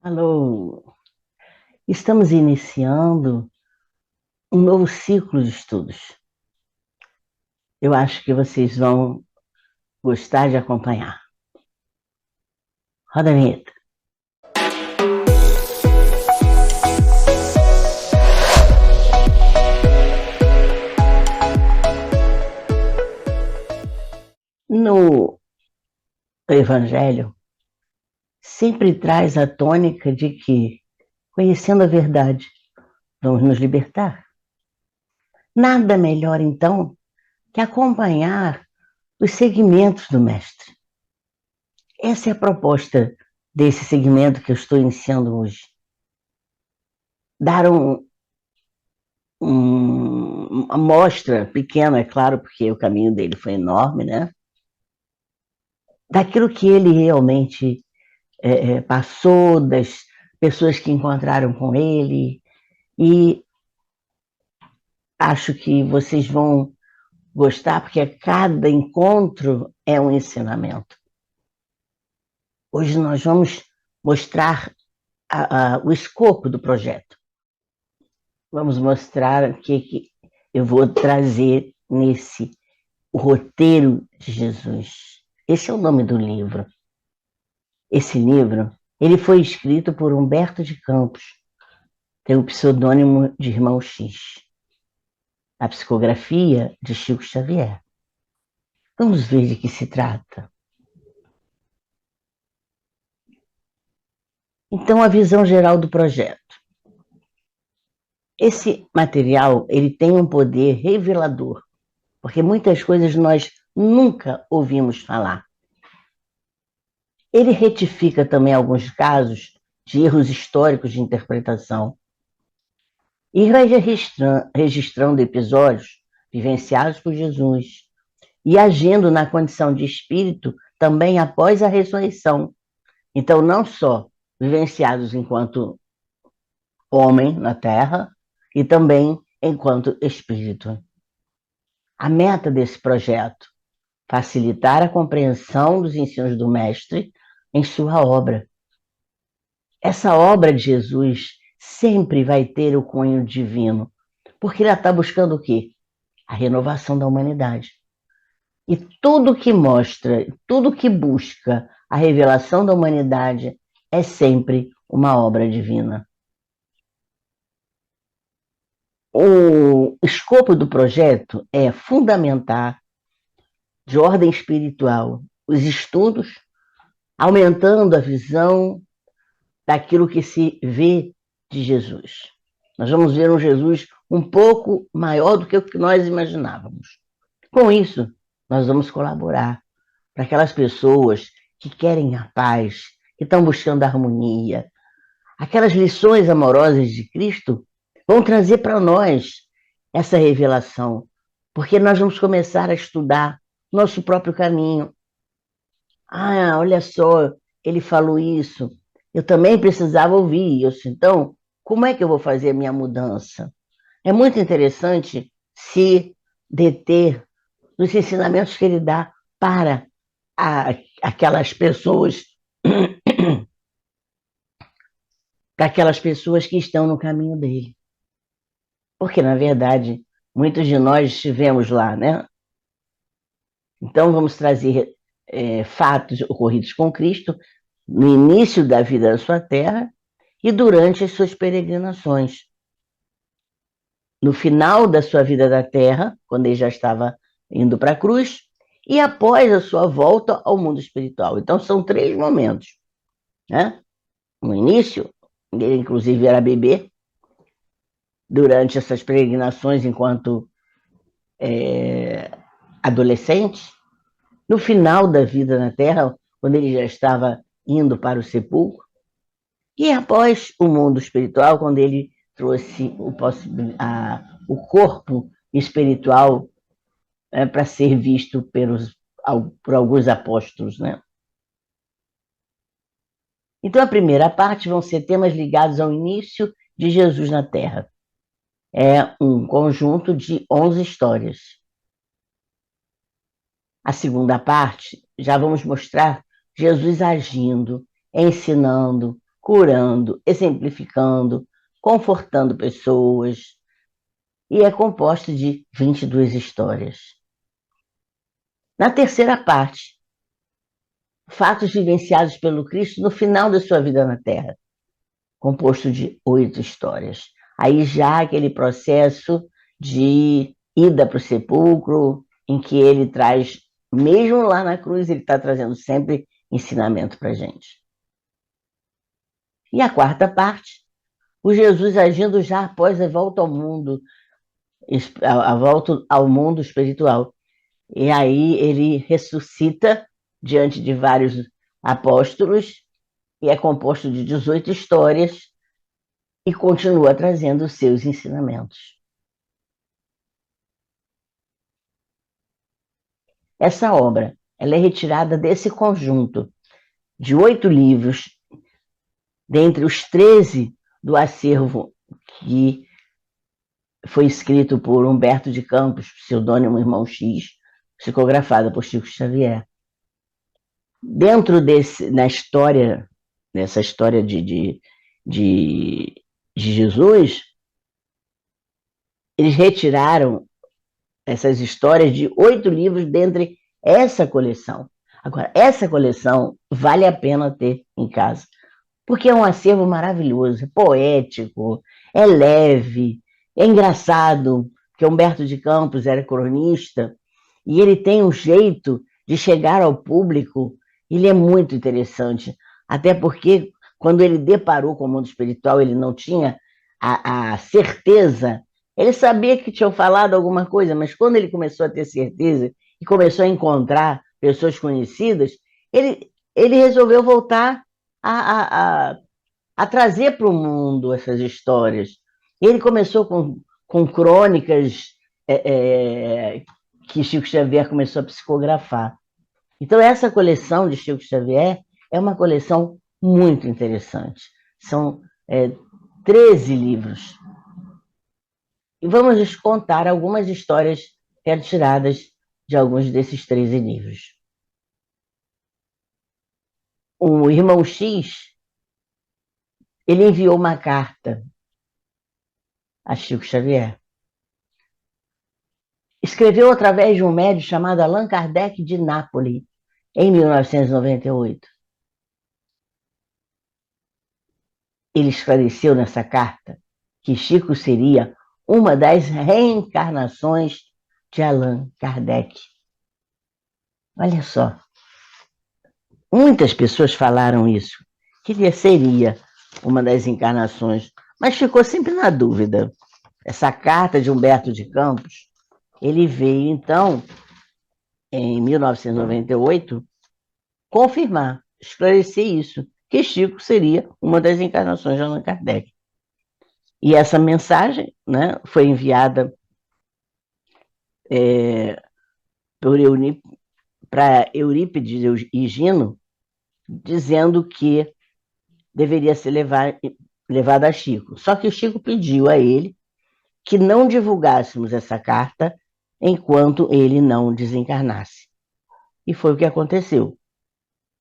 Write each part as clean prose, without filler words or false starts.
Alô, estamos iniciando um novo ciclo de estudos. Eu acho que vocês vão gostar de acompanhar. Roda a vinheta. No Evangelho, sempre traz a tônica de que, conhecendo a verdade, vamos nos libertar. Nada melhor, então, que acompanhar os segmentos do Mestre. Essa é a proposta desse segmento que eu estou iniciando hoje. Dar uma amostra pequena, é claro, porque o caminho dele foi enorme, né? Daquilo que ele realmente passou, das pessoas que encontraram com ele, e acho que vocês vão gostar, porque cada encontro é um ensinamento. Hoje nós vamos mostrar o escopo do projeto. Vamos mostrar o que eu vou trazer nesse roteiro de Jesus. Esse é o nome do livro. Esse livro, ele foi escrito por Humberto de Campos, tem o pseudônimo de Irmão X. A psicografia de Chico Xavier. Vamos ver de que se trata. Então, a visão geral do projeto. Esse material, ele tem um poder revelador, porque muitas coisas nós nunca ouvimos falar. Ele retifica também alguns casos de erros históricos de interpretação e vai registrando episódios vivenciados por Jesus e agindo na condição de espírito também após a ressurreição. Então, não só vivenciados enquanto homem na Terra e também enquanto espírito. A meta desse projeto: facilitar a compreensão dos ensinos do Mestre em sua obra. Essa obra de Jesus sempre vai ter o cunho divino, porque ela está buscando o quê? A renovação da humanidade. E tudo que mostra, tudo que busca a revelação da humanidade é sempre uma obra divina. O escopo do projeto é fundamentar, de ordem espiritual, os estudos, aumentando a visão daquilo que se vê de Jesus. Nós vamos ver um Jesus um pouco maior do que o que nós imaginávamos. Com isso, nós vamos colaborar para aquelas pessoas que querem a paz, que estão buscando a harmonia. Aquelas lições amorosas de Cristo vão trazer para nós essa revelação, porque nós vamos começar a estudar nosso próprio caminho. Ah, olha só, ele falou isso. Eu também precisava ouvir isso. Então, como é que eu vou fazer a minha mudança? É muito interessante se deter nos ensinamentos que ele dá para aquelas pessoas, para aquelas pessoas que estão no caminho dele. Porque, na verdade, muitos de nós estivemos lá, né? Então, vamos trazer fatos ocorridos com Cristo no início da vida da sua terra e durante as suas peregrinações. No final da sua vida da terra, quando ele já estava indo para a cruz, e após a sua volta ao mundo espiritual. Então, são 3 momentos. Né? No início, ele inclusive era bebê, durante essas peregrinações enquanto adolescente, no final da vida na Terra, quando ele já estava indo para o sepulcro, e após o mundo espiritual, quando ele trouxe o corpo espiritual para ser visto por alguns apóstolos. Né? Então, a primeira parte vão ser temas ligados ao início de Jesus na Terra. É um conjunto de 11 histórias. A segunda parte, já vamos mostrar Jesus agindo, ensinando, curando, exemplificando, confortando pessoas, e é composto de 22 histórias. Na terceira parte, fatos vivenciados pelo Cristo no final da sua vida na Terra, composto de 8 histórias. Aí já aquele processo de ida para o sepulcro, em que ele traz, mesmo lá na cruz, ele está trazendo sempre ensinamento para a gente. E a quarta parte, o Jesus agindo já após a volta ao mundo, a volta ao mundo espiritual. E aí ele ressuscita diante de vários apóstolos e é composto de 18 histórias e continua trazendo os seus ensinamentos. Essa obra ela é retirada desse conjunto de 8 livros, dentre os 13 do acervo que foi escrito por Humberto de Campos, pseudônimo Irmão X, psicografada por Chico Xavier. Dentro nessa história de Jesus, eles retiraram essas histórias de 8 livros dentre essa coleção. Agora, essa coleção vale a pena ter em casa, porque é um acervo maravilhoso, é poético, é leve, é engraçado, porque Humberto de Campos era cronista, e ele tem um jeito de chegar ao público, ele é muito interessante, até porque quando ele deparou com o mundo espiritual, ele não tinha a certeza, ele sabia que tinham falado alguma coisa, mas quando ele começou a ter certeza e começou a encontrar pessoas conhecidas, ele resolveu voltar a trazer para o mundo essas histórias. Ele começou com crônicas que Chico Xavier começou a psicografar. Então, essa coleção de Chico Xavier é uma coleção muito interessante. São 13 livros. E vamos lhes contar algumas histórias retiradas de alguns desses 13 livros. O Irmão X, ele enviou uma carta a Chico Xavier. Escreveu através de um médium chamado Allan Kardec de Nápoles, em 1998. Ele esclareceu nessa carta que Chico seria uma das reencarnações de Allan Kardec. Olha só, muitas pessoas falaram isso, que ele seria uma das encarnações, mas ficou sempre na dúvida. Essa carta de Humberto de Campos, ele veio, então, em 1998, confirmar, esclarecer isso, que Chico seria uma das encarnações de Allan Kardec. E essa mensagem, né, foi enviada para Eurípides e Higino, dizendo que deveria ser levada a Chico. Só que o Chico pediu a ele que não divulgássemos essa carta enquanto ele não desencarnasse. E foi o que aconteceu.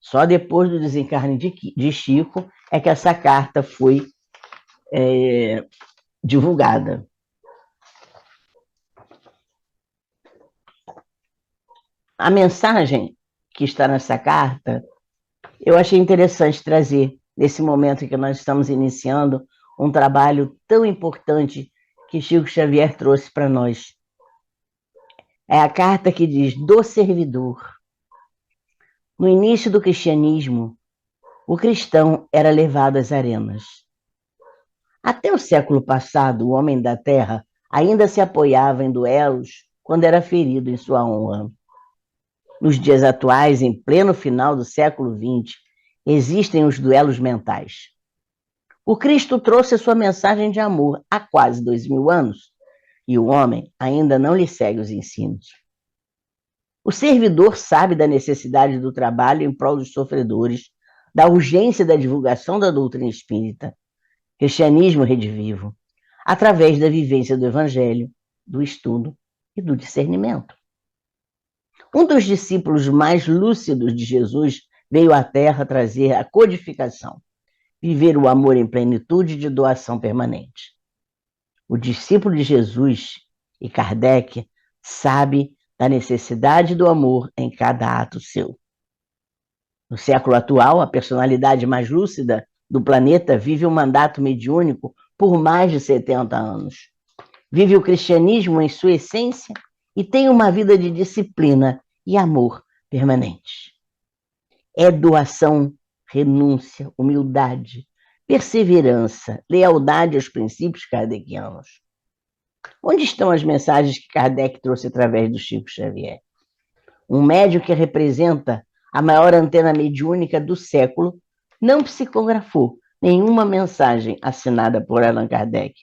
Só depois do desencarne de Chico é que essa carta foi divulgada. A mensagem que está nessa carta, eu achei interessante trazer nesse momento em que nós estamos iniciando um trabalho tão importante que Chico Xavier trouxe para nós. É a carta que diz: do servidor. No início do cristianismo, o cristão era levado às arenas. Até o século passado, o homem da terra ainda se apoiava em duelos quando era ferido em sua honra. Nos dias atuais, em pleno final do século XX, existem os duelos mentais. O Cristo trouxe a sua mensagem de amor há quase 2000 anos e o homem ainda não lhe segue os ensinos. O servidor sabe da necessidade do trabalho em prol dos sofredores, da urgência da divulgação da doutrina espírita, cristianismo redivivo, através da vivência do evangelho, do estudo e do discernimento. Um dos discípulos mais lúcidos de Jesus veio à Terra trazer a codificação. viver o amor em plenitude de doação permanente. O discípulo de Jesus e Kardec sabe da necessidade do amor em cada ato seu. No século atual, a personalidade mais lúcida do planeta vive um mandato mediúnico por mais de 70 anos. Vive o cristianismo em sua essência e tem uma vida de disciplina e amor permanente. É doação, renúncia, humildade, perseverança, lealdade aos princípios kardecianos. Onde estão as mensagens que Kardec trouxe através do Chico Xavier? Um médium que representa a maior antena mediúnica do século não psicografou nenhuma mensagem assinada por Allan Kardec.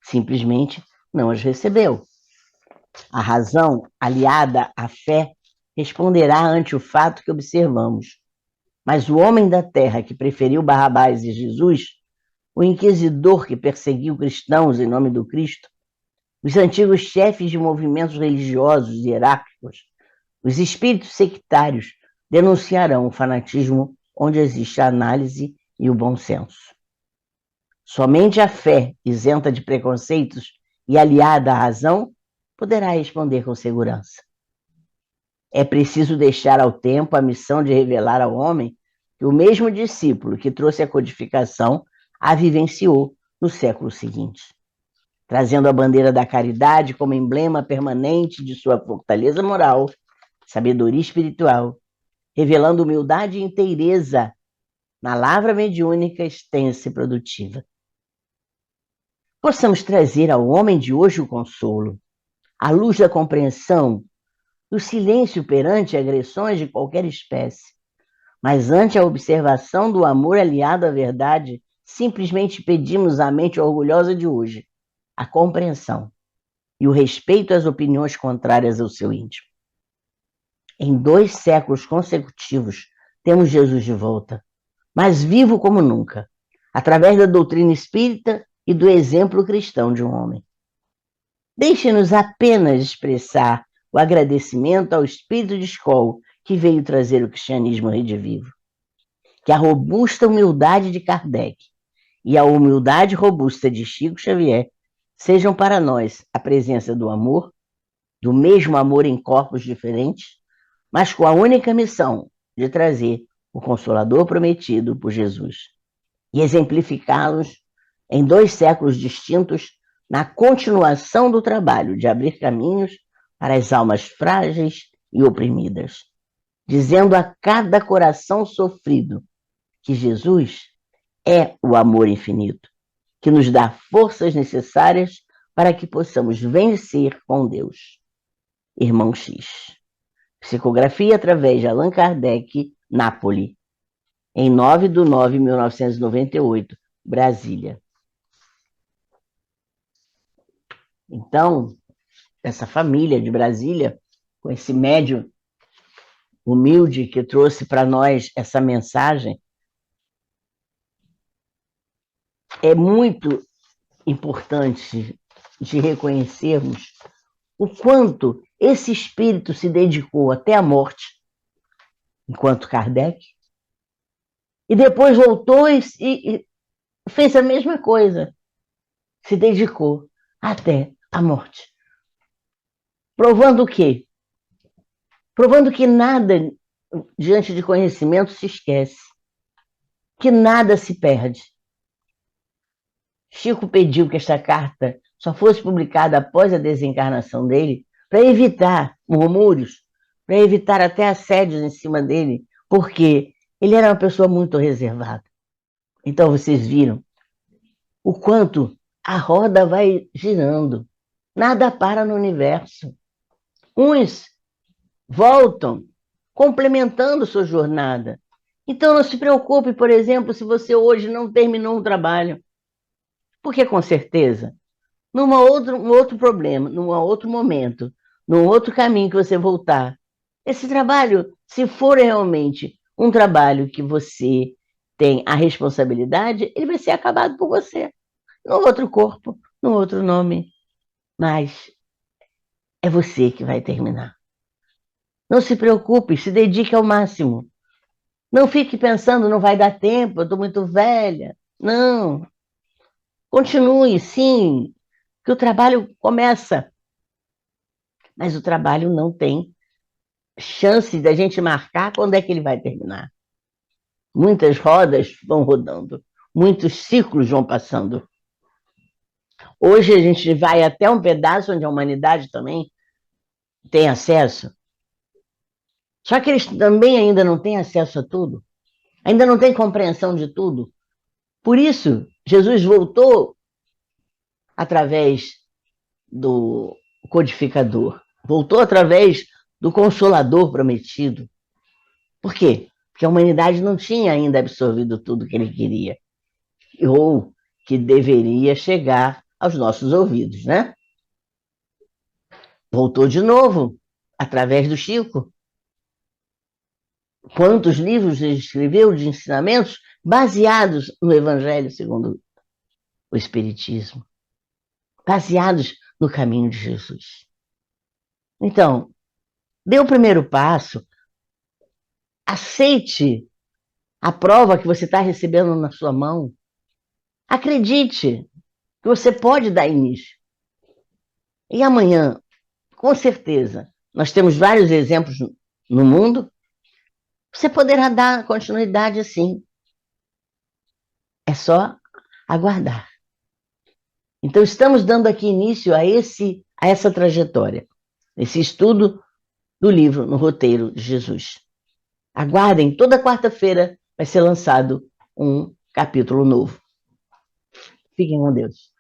Simplesmente não as recebeu. A razão, aliada à fé, responderá ante o fato que observamos. Mas o homem da terra que preferiu Barrabás e Jesus, o inquisidor que perseguiu cristãos em nome do Cristo, os antigos chefes de movimentos religiosos e hierárquicos, os espíritos sectários denunciarão o fanatismo onde existe a análise e o bom senso. Somente a fé, isenta de preconceitos e aliada à razão, poderá responder com segurança. É preciso deixar ao tempo a missão de revelar ao homem que o mesmo discípulo que trouxe a codificação a vivenciou no século seguinte, trazendo a bandeira da caridade como emblema permanente de sua fortaleza moral, sabedoria espiritual, revelando humildade e inteireza na lavra mediúnica extensa e produtiva. Possamos trazer ao homem de hoje o consolo, a luz da compreensão, o silêncio perante agressões de qualquer espécie, mas ante a observação do amor aliado à verdade, simplesmente pedimos à mente orgulhosa de hoje a compreensão e o respeito às opiniões contrárias ao seu íntimo. Em 2 séculos consecutivos, temos Jesus de volta, mas vivo como nunca, através da doutrina espírita e do exemplo cristão de um homem. Deixe-nos apenas expressar o agradecimento ao espírito de escola que veio trazer o cristianismo redivivo. Que a robusta humildade de Kardec e a humildade robusta de Chico Xavier sejam para nós a presença do amor, do mesmo amor em corpos diferentes, mas com a única missão de trazer o Consolador prometido por Jesus e exemplificá-los em 2 séculos distintos na continuação do trabalho de abrir caminhos para as almas frágeis e oprimidas, dizendo a cada coração sofrido que Jesus é o amor infinito, que nos dá forças necessárias para que possamos vencer com Deus. Irmão X. Psicografia através de Allan Kardec, Nápoles, em 9/9/1998, Brasília. Então, essa família de Brasília, com esse médium humilde que trouxe para nós essa mensagem, é muito importante de reconhecermos o quanto esse espírito se dedicou até a morte, enquanto Kardec, e depois voltou e fez a mesma coisa, se dedicou até a morte. Provando o quê? Provando que nada diante de conhecimento se esquece, que nada se perde. Chico pediu que esta carta só fosse publicada após a desencarnação dele, para evitar murmúrios, para evitar até assédios em cima dele, porque ele era uma pessoa muito reservada. Então vocês viram o quanto a roda vai girando, nada para no universo. Uns voltam complementando sua jornada. Então não se preocupe, por exemplo, se você hoje não terminou um trabalho, porque com certeza, um outro problema, num outro momento, num outro caminho que você voltar, esse trabalho, se for realmente um trabalho que você tem a responsabilidade, ele vai ser acabado por você, num outro corpo, num outro nome, mas é você que vai terminar. Não se preocupe, se dedique ao máximo. Não fique pensando, não vai dar tempo, eu estou muito velha. Não. Continue, sim, que o trabalho começa, mas o trabalho não tem chance da gente marcar quando é que ele vai terminar. Muitas rodas vão rodando, muitos ciclos vão passando. Hoje a gente vai até um pedaço onde a humanidade também tem acesso, só que eles também ainda não têm acesso a tudo, ainda não têm compreensão de tudo. Por isso, Jesus voltou através do codificador, voltou através do consolador prometido. Por quê? Porque a humanidade não tinha ainda absorvido tudo que ele queria, ou que deveria chegar aos nossos ouvidos, né? Voltou de novo, através do Chico. Quantos livros ele escreveu de ensinamentos baseados no Evangelho segundo o Espiritismo, baseados no caminho de Jesus. Então, dê o primeiro passo, aceite a prova que você está recebendo na sua mão, acredite que você pode dar início. E amanhã, com certeza, nós temos vários exemplos no mundo, você poderá dar continuidade assim. É só aguardar. Então, estamos dando aqui início a essa trajetória, esse estudo do livro No Roteiro de Jesus. Aguardem, toda quarta-feira vai ser lançado um capítulo novo. Fiquem com Deus.